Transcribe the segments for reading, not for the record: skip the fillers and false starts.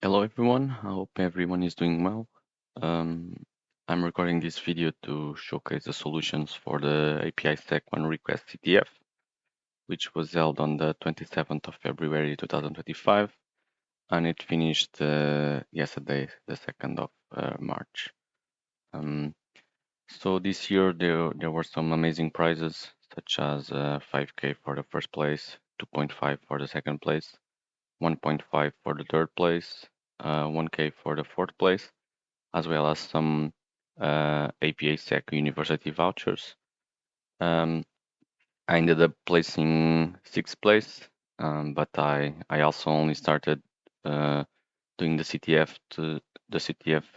Hello everyone, I hope everyone is doing well. Um, I'm recording this video to showcase the solutions for the APISEC One Request CTF, which was held on the 27th of February 2025, and it finished yesterday, the 2nd of March. So this year there were some amazing prizes, such as 5K for the first place, 2.5 for the second place, 1.5 for the third place, 1K for the fourth place, as well as some APISEC university vouchers. I ended up placing 6th place, but I also only started doing the CTF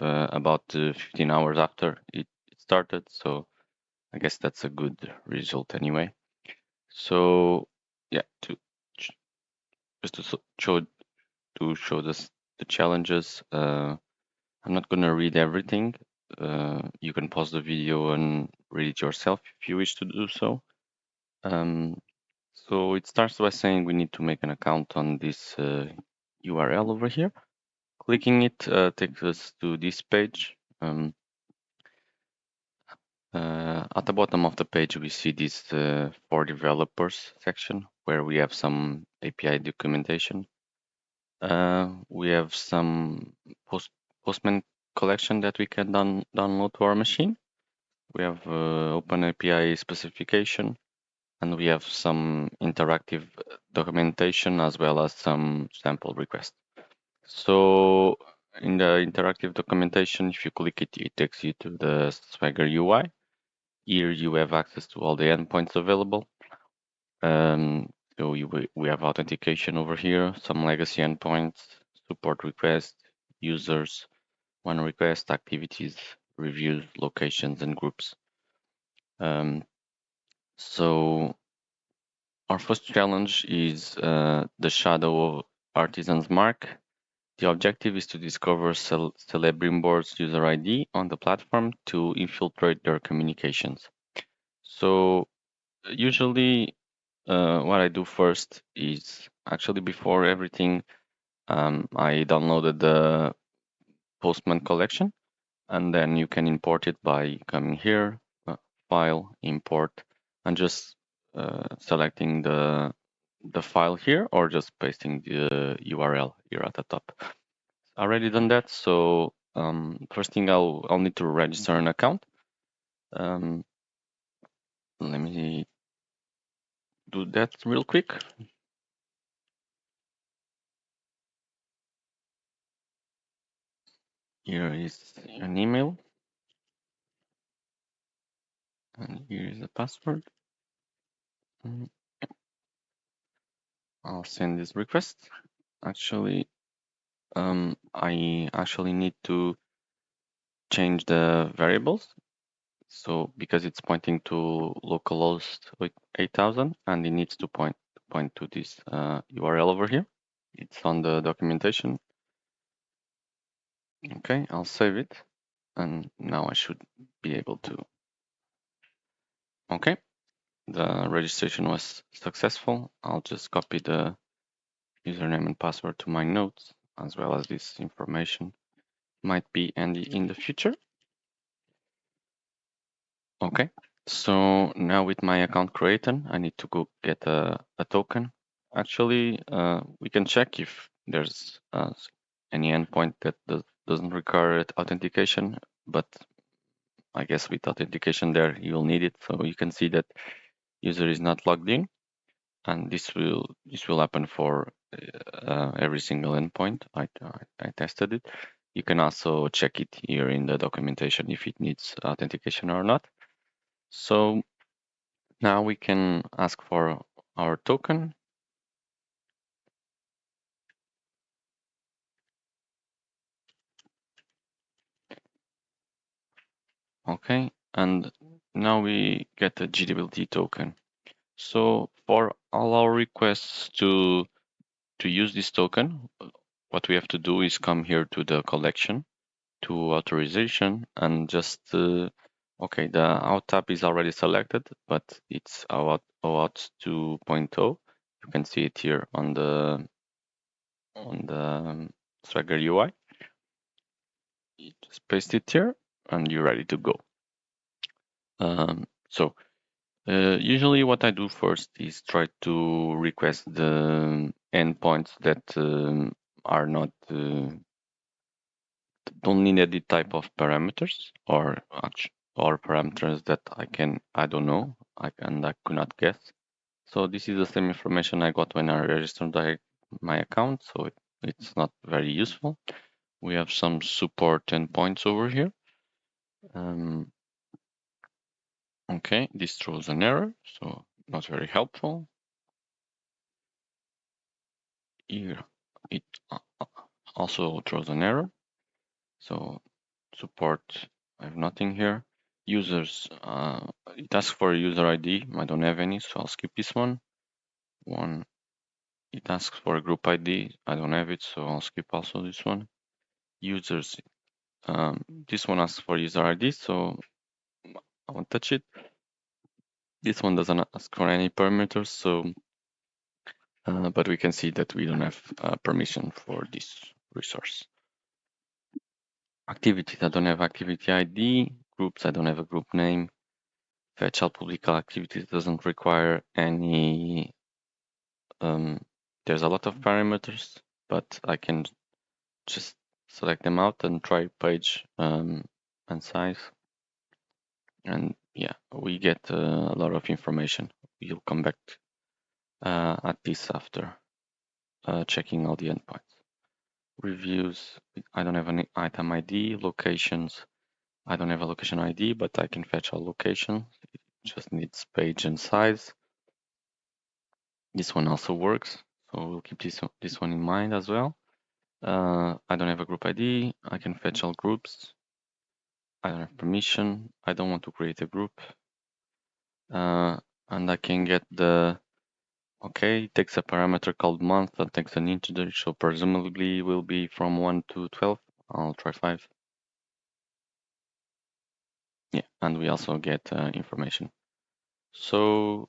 about 15 hours after it started, so I guess that's a good result anyway. So yeah, just to show the challenges. I'm not gonna read everything. You can pause the video and read it yourself if you wish to do so. So it starts by saying we need to make an account on this URL over here. Clicking it takes us to this page. At the bottom of the page, we see this for developers section where we have some API documentation. We have some Postman collection that we can download to our machine. We have OpenAPI specification, and we have some interactive documentation as well as some sample requests. So in the interactive documentation, if you click it, it takes you to the Swagger UI. Here you have access to all the endpoints available. So we have authentication over here, some legacy endpoints, support requests, users, one request, activities, reviews, locations, and groups. So our first challenge is the shadow of Artisan's mark. The objective is to discover Celebrium board's user ID on the platform to infiltrate their communications. So usually what I do first is actually before everything, I downloaded the Postman collection, and then you can import it by coming here, file, import, and just selecting the file here or just pasting the URL here at the top. Already done that, so first thing I'll need to register an account. Let me do that real quick. Here is an email, and here is the password. I'll send this request. Actually, I actually need to change the variables. So because it's pointing to localhost 8000, and it needs to point to this URL over here. It's on the documentation. Okay, I'll save it, and now I should be able to. Okay, the registration was successful. I'll just copy the username and password to my notes, as well as this information might be handy in the future. Okay, so now with my account created, I need to go get a token. Actually, we can check if there's any endpoint that doesn't require authentication, but I guess with authentication there, you'll need it. So you can see that user is not logged in, and this will happen for every single endpoint. I tested it. You can also check it here in the documentation if it needs authentication or not. So now we can ask for our token. Okay, and now we get a GWT token. So for all our requests to use this token, what we have to do is come here to the collection, to authorization, and just okay, the out tab is already selected, but it's OAuth 2.0. You can see it here on the Swagger UI. You just paste it here and you're ready to go. Usually what I do first is try to request the endpoints that are not don't need any type of parameters or parameters that I don't know and I could not guess. So this is the same information I got when I registered my account, so it's not very useful. We have some support endpoints over here. Okay, this throws an error, so not very helpful. Here it also throws an error, so support, I have nothing here. Users, it asks for a user ID, I don't have any, so I'll skip this one. It asks for a group ID, I don't have it, so I'll skip also this one. Users, this one asks for user ID, so I won't touch it. This one doesn't ask for any parameters, so but we can see that we don't have permission for this resource. Activities, I don't have activity ID. Groups, I don't have a group name. Fetch all public activities doesn't require any. There's a lot of parameters, but I can just select them out and try page and size. And yeah, we get a lot of information. We'll come back at this after checking all the endpoints. Reviews, I don't have any item ID. Locations, I don't have a location ID, but I can fetch a location. It just needs page and size. This one also works, so we'll keep this one in mind as well. I don't have a group ID. I can fetch all groups. I don't have permission. I don't want to create a group. And I can get okay, it takes a parameter called month and takes an integer, so presumably will be from 1 to 12. I'll try 5. Yeah, and we also get information. So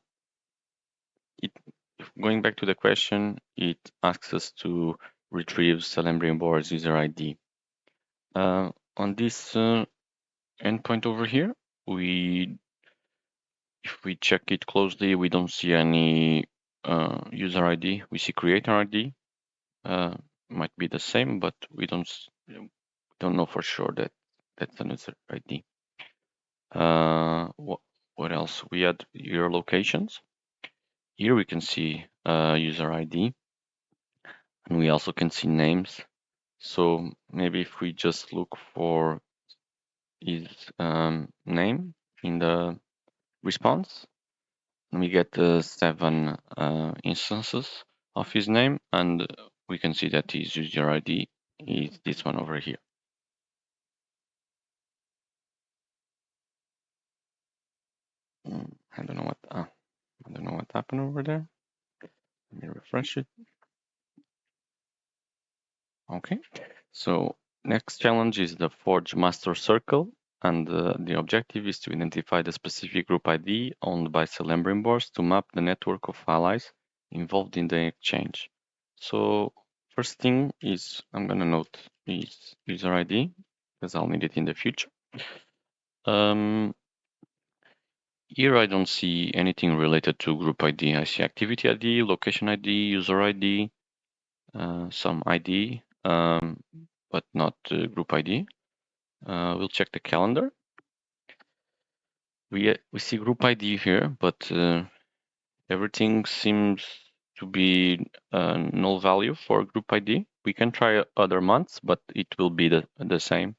going back to the question, it asks us to retrieve Celebrium board's user ID. On this endpoint over here, if we check it closely, we don't see any user ID. We see creator ID. Might be the same, but we don't know for sure that that's an user ID. What else? We add your locations. Here we can see user ID, and we also can see names. So maybe if we just look for his name in the response, we get 7 instances of his name, and we can see that his user ID is this one over here. I don't know what happened over there. Let me refresh it. Okay, so next challenge is the Forge Master Circle, and the objective is to identify the specific group ID owned by Celebrium boards to map the network of allies involved in the exchange. So first thing is I'm gonna note is user ID because I'll need it in the future. Here I don't see anything related to group ID. I see activity ID, location ID, user ID, some ID, but not group ID. We'll check the calendar. We see group ID here, but everything seems to be null value for group ID. We can try other months, but it will be the same.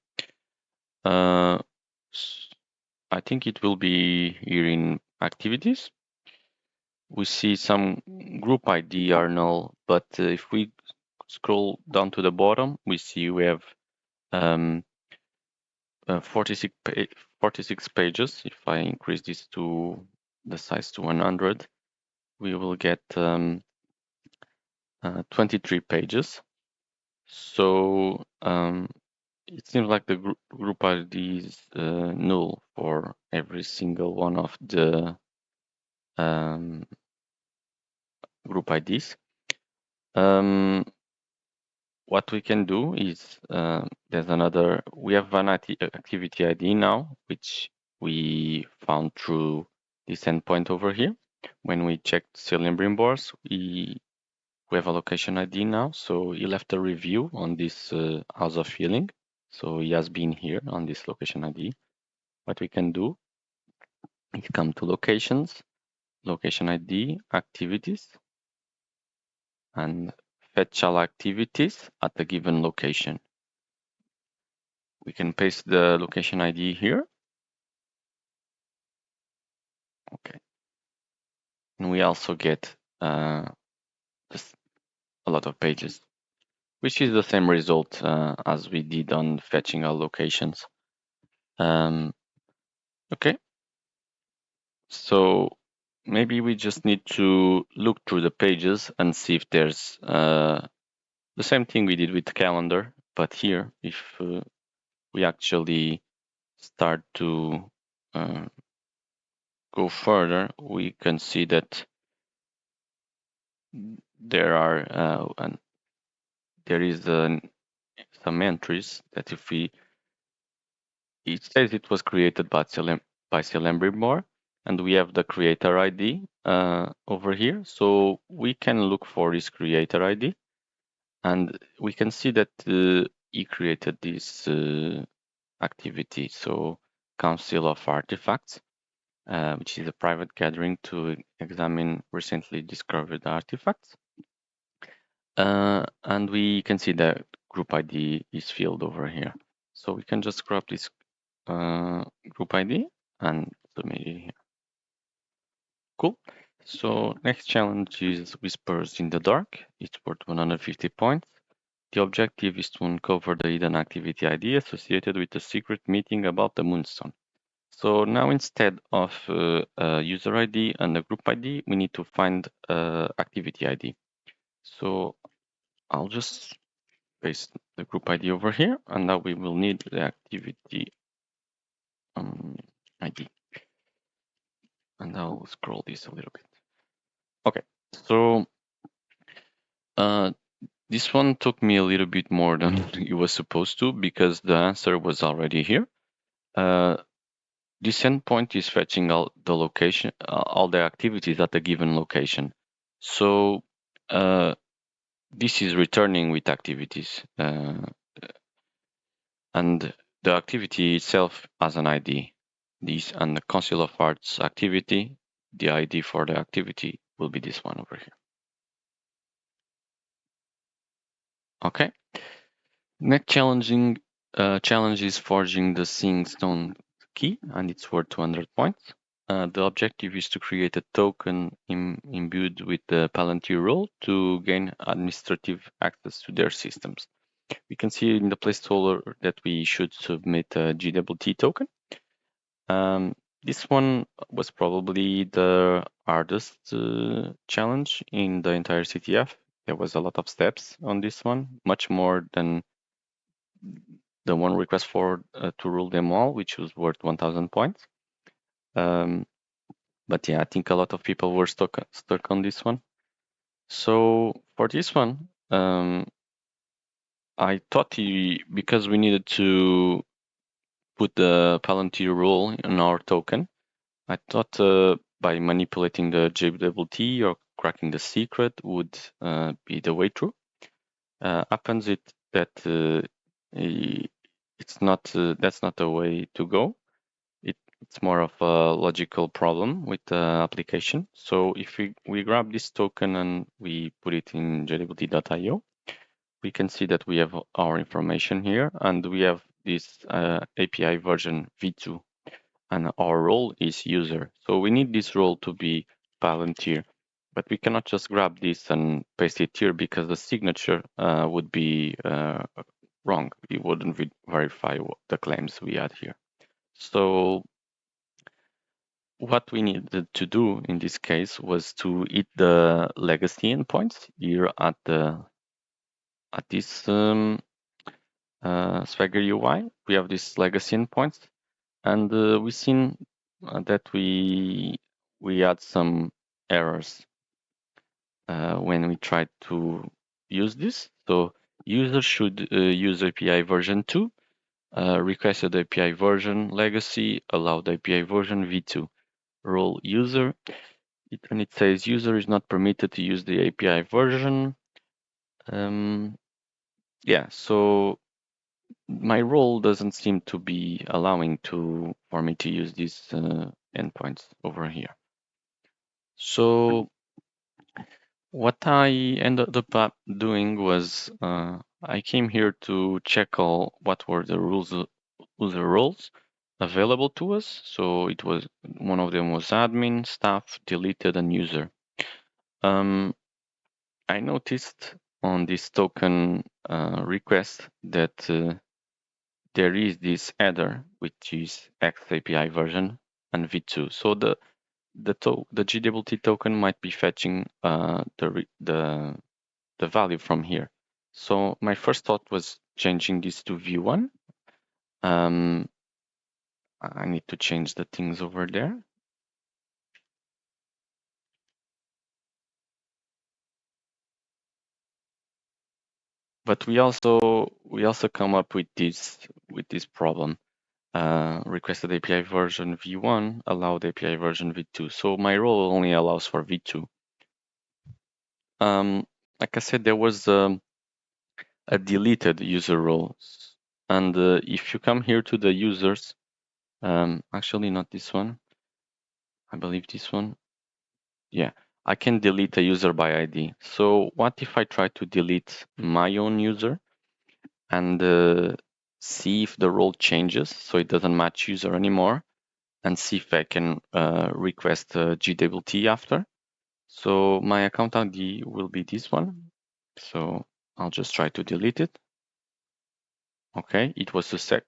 I think it will be here in activities. We see some group ID are null, but if we scroll down to the bottom, we see we have 46 pages. If I increase this to the size to 100, we will get 23 pages. So it seems like the group ID is null for every single one of the group IDs. what we can do is we have an activity ID now, which we found through this endpoint over here. When we checked Cilimbrim boards, we have a location ID now. So he left a review on this house of healing. So he has been here on this location ID. What we can do is come to locations, location ID, activities, and fetch all activities at a given location. We can paste the location ID here. Okay. And we also get just a lot of pages, which is the same result as we did on fetching our locations. Okay. So maybe we just need to look through the pages and see if there's the same thing we did with the calendar, but here, if we actually start to go further, we can see that there are there is some entries that if we it says it was created by Cilimbrim, and we have the creator ID over here, so we can look for this creator ID, and we can see that he created this activity, so Council of Artifacts, which is a private gathering to examine recently discovered artifacts. And we can see that group ID is filled over here. So we can just grab this group ID and submit it here. Cool. So next challenge is Whispers in the Dark. It's worth 150 points. The objective is to uncover the hidden activity ID associated with a secret meeting about the Moonstone. So now instead of a user ID and a group ID, we need to find activity ID. So I'll just paste the group ID over here, and now we will need the activity ID. And I'll scroll this a little bit. Okay, so this one took me a little bit more than it was supposed to because the answer was already here. This endpoint is fetching all the location, all the activities at a given location. So this is returning with activities, and the activity itself has an ID. This and the Council of Arts activity, the ID for the activity will be this one over here. Okay. Next challenge is forging the Seeing Stone key, and it's worth 200 points. The objective is to create a token imbued with the Palantir role to gain administrative access to their systems. We can see in the placeholder that we should submit a GWT token. This one was probably the hardest challenge in the entire CTF. There was a lot of steps on this one, much more than the one request for to rule them all, which was worth 1,000 points. But yeah, I think a lot of people were stuck on this one. So for this one, I thought because we needed to put the Palantir rule in our token, I thought by manipulating the JWT or cracking the secret would be the way through. Happens that it's not that's not the way to go. It's more of a logical problem with the application. So if we grab this token and we put it in JWT.io, we can see that we have our information here, and we have this API version v2, and our role is user. So we need this role to be Palantir, but we cannot just grab this and paste it here because the signature would be wrong. It wouldn't verify the claims we had here. So what we needed to do in this case was to hit the legacy endpoints here at this Swagger UI. We have this legacy endpoints, and we've seen that we had some errors when we tried to use this. So user should use API version 2, requested API version legacy, allowed API version v2, role user, and it says user is not permitted to use the API version. Yeah, so my role doesn't seem to be allowing for me to use these endpoints over here. So what I ended up doing was I came here to check what were the user roles available to us. So it was one of them was admin, staff, deleted, and user. I noticed on this token request that there is this header, which is X API version and v2. So the GWT token might be fetching the value from here. So my first thought was changing this to v1. I need to change the things over there. But we also come up with this problem. Requested API version v1, allowed API version v2. So my role only allows for v2. Like I said, there was a deleted user role. And if you come here to the users, actually not this one, I believe this one. Yeah, I can delete a user by ID. So what if I try to delete my own user and see if the role changes so it doesn't match user anymore, and see if I can request GWT after. So my account ID will be this one. So I'll just try to delete it. Okay, it was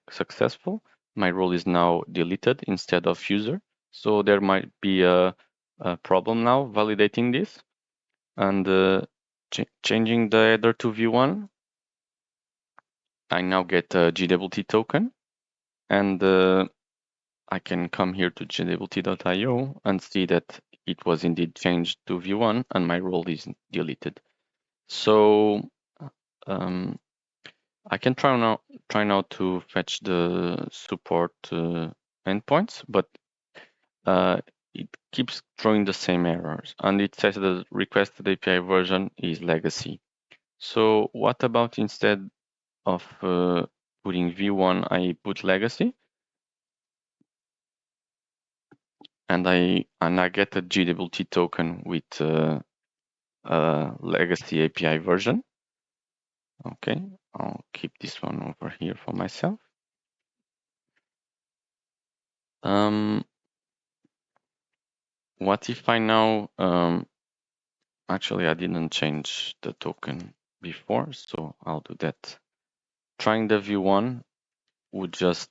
successful. My role is now deleted instead of user. So there might be a problem now validating this. And changing the header to v1, I now get a GWT token. And I can come here to gwt.io and see that it was indeed changed to v1 and my role is deleted. So I can try now to fetch the support endpoints, but it keeps throwing the same errors, and it says the requested API version is legacy. So what about instead of putting v1, I put legacy, and I get a GWT token with legacy API version. Okay, I'll keep this one over here for myself. What if I now, actually I didn't change the token before, so I'll do that. Trying the v1 would just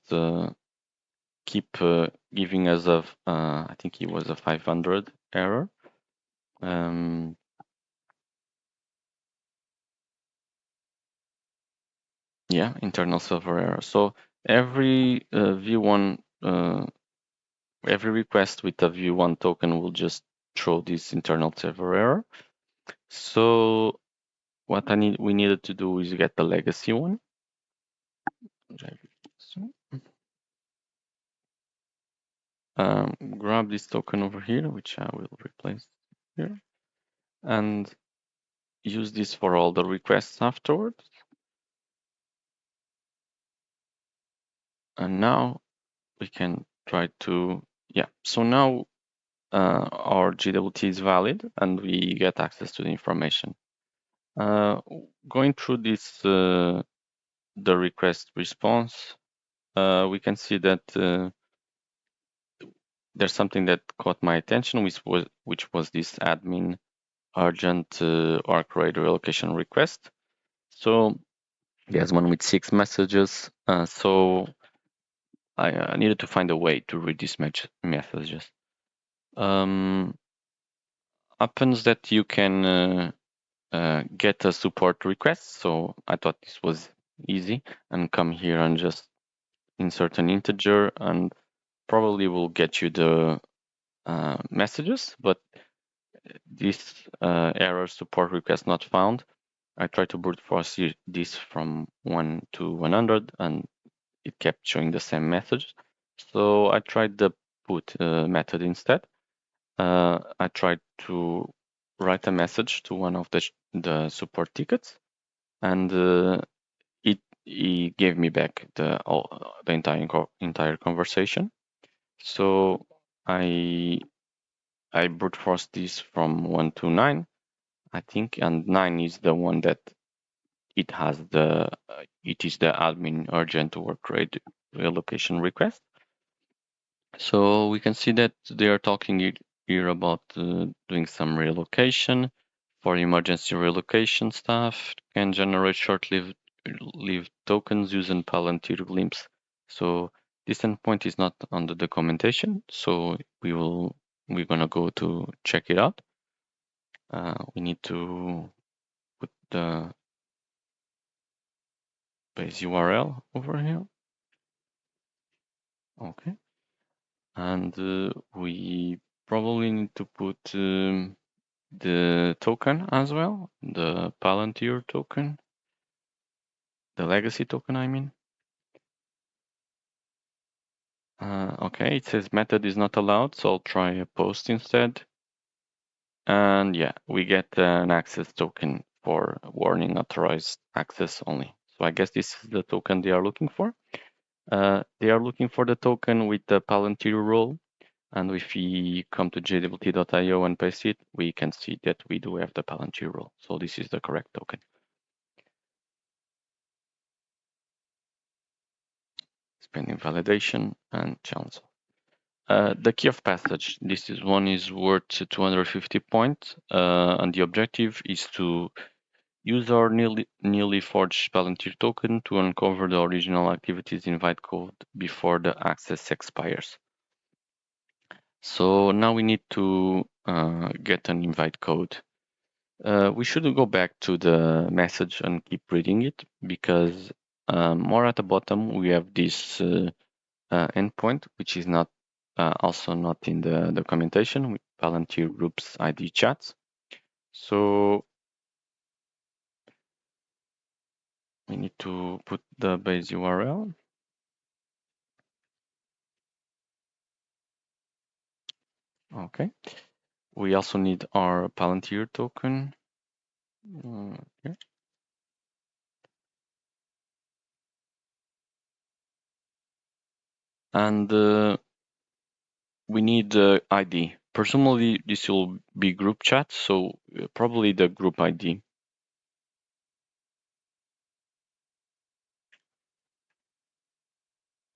keep giving us I think it was a 500 error. Yeah, internal server error. So every v1, every request with a v1 token will just throw this internal server error. So what we needed to do is get the legacy one. Grab this token over here, which I will replace here, and use this for all the requests afterwards. And now we can try to, yeah, so now our GWT is valid and we get access to the information. Going through this, the request response, we can see that there's something that caught my attention, which was this admin urgent org creator allocation request. So there's one with 6 messages. So I needed to find a way to read these messages. Happens that you can get a support request. So I thought this was easy, and come here and just insert an integer, and probably will get you the messages, but this error support request not found. I tried to brute force this from 1 to 100, and it kept showing the same message. So I tried the put method instead. I tried to write a message to one of the support tickets, and it gave me back the entire conversation. So I brute forced this from 1 to 9, I think, and 9 is the one that it is the admin urgent work rate relocation request. So we can see that they are talking here about doing some relocation for emergency relocation stuff, can generate short-lived tokens using Palantir glimpse. So this endpoint is not on the documentation, so we're gonna go to check it out. We need to put the base URL over here. Okay. And we probably need to put the token as well, the Palantir token, the legacy token, I mean. Okay, it says method is not allowed, so I'll try a post instead. And yeah, we get an access token for warning authorized access only. So I guess this is the token they are looking for. They are looking for the token with the Palantir role. And if we come to jwt.io and paste it, we can see that we do have the Palantir role. So this is the correct token. Pending validation and challenge. The key of passage, one is worth 250 points, and the objective is to use our newly forged Palantir token to uncover the original activities invite code before the access expires. So now we need to get an invite code. We should go back to the message and keep reading it, because more at the bottom we have this endpoint, which is not also not in the documentation with Palantir groups ID chats. So we need to put the base URL. Okay. We also need our Palantir token. Okay. And we need the ID. Presumably this will be group chat, so probably the group ID.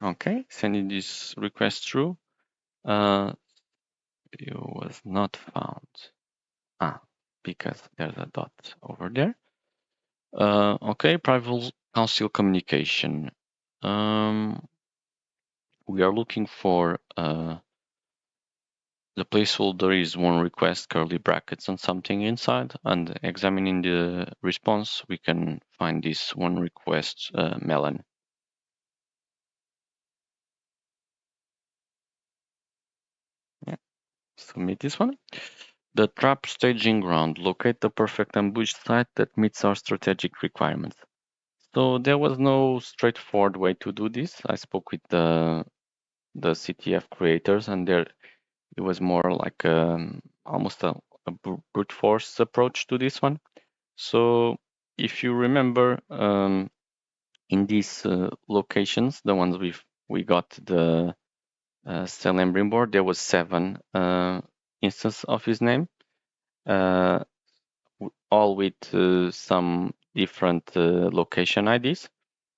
Okay, sending this request through. It was not found. Because there's a dot over there. Okay, private council communication. We are looking for the placeholder is one request, curly brackets, and something inside. And examining the response, we can find this one request melon. Yeah, submit this one. The trap staging ground. Locate the perfect ambush site that meets our strategic requirements. So there was no straightforward way to do this. I spoke with the CTF creators, and it was more like almost a brute force approach to this one. So if you remember, in these locations, the ones we got the Stellenbrim board, there was 7 instances of his name, all with some different location IDs.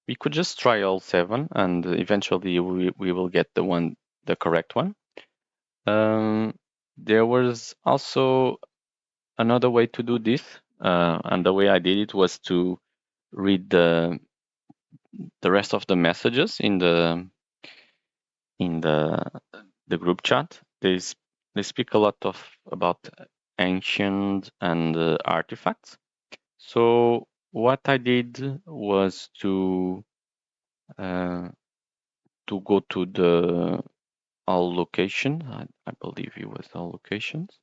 We could just try all 7, and eventually we will get the correct one. There was also another way to do this, and the way I did it was to read the rest of the messages in the group chat. They speak a lot about ancient and artifacts. So what I did was to go to the all location. I believe it was all locations,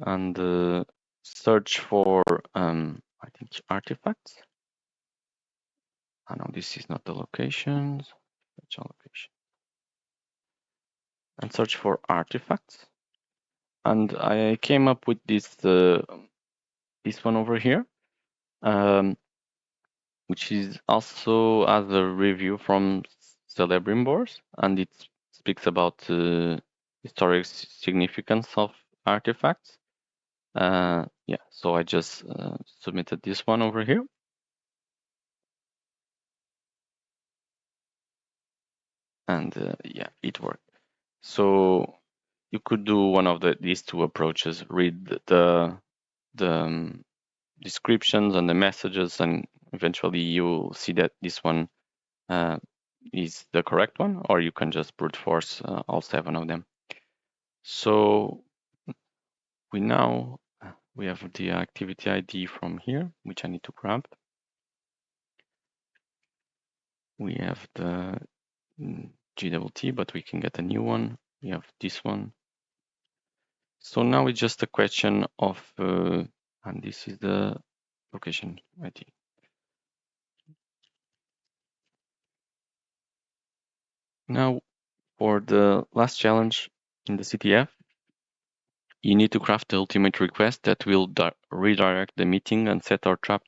and search for I think artifacts. I know this is not the locations. Search on location. And search for artifacts. And I came up with this one over here, which is also as a review from Celebrimbors, and it speaks about historic significance of artifacts. Yeah, so I just submitted this one over here. And yeah, it worked. So you could do one of these two approaches: read the descriptions and the messages, and eventually you'll see that this one is the correct one, or you can just brute force all 7 of them. So we have the activity ID from here, which I need to grab. We have the GWT, but we can get a new one. We have this one. So now it's just a question of, and this is the location ID. Now, for the last challenge in the CTF, you need to craft the ultimate request that will redirect the meeting and set our trap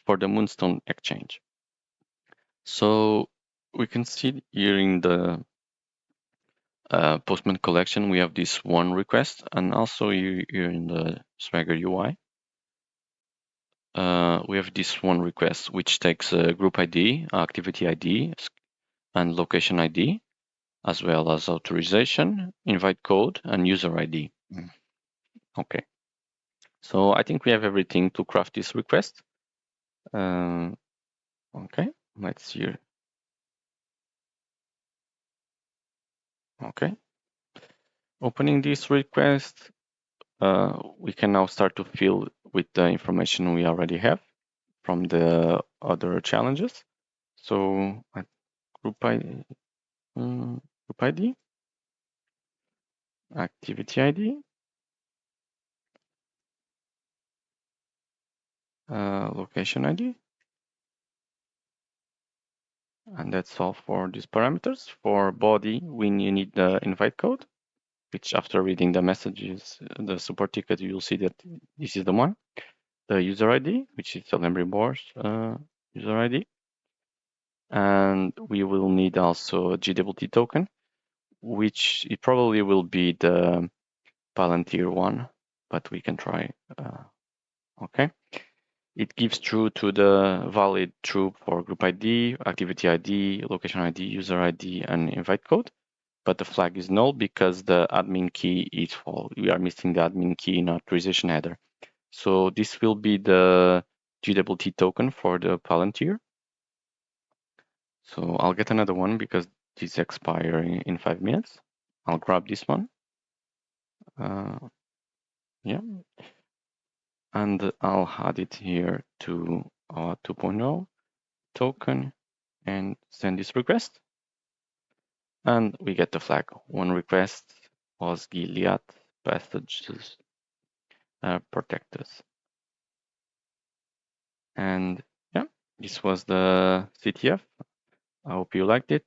for the Moonstone exchange. So we can see here in the Postman collection, we have this one request, and also here in the Swagger UI, we have this one request, which takes a group ID, activity ID, and location ID, as well as authorization, invite code, and user ID. Okay. So I think we have everything to craft this request. Okay, let's see. Okay. Opening this request, we can now start to fill with the information we already have from the other challenges. So group ID, activity ID, location ID, and that's all for these parameters. For body, we need the invite code, which after reading the messages, the support ticket, you'll see that this is the one. The user ID, which is the Celebrimbors user ID. And we will need also a GWT token, which it probably will be the Palantir one, but we can try. Okay. It gives true to the valid true for group ID, activity ID, location ID, user ID, and invite code. But the flag is null because the admin key is false. We are missing the admin key in authorization header. So this will be the GWT token for the Palantir. So I'll get another one because these expire in 5 minutes. I'll grab this one. Yeah. And I'll add it here to our 2.0 token and send this request. And we get the flag. One request was Gilead passages protectors. And yeah, this was the CTF. I hope you liked it.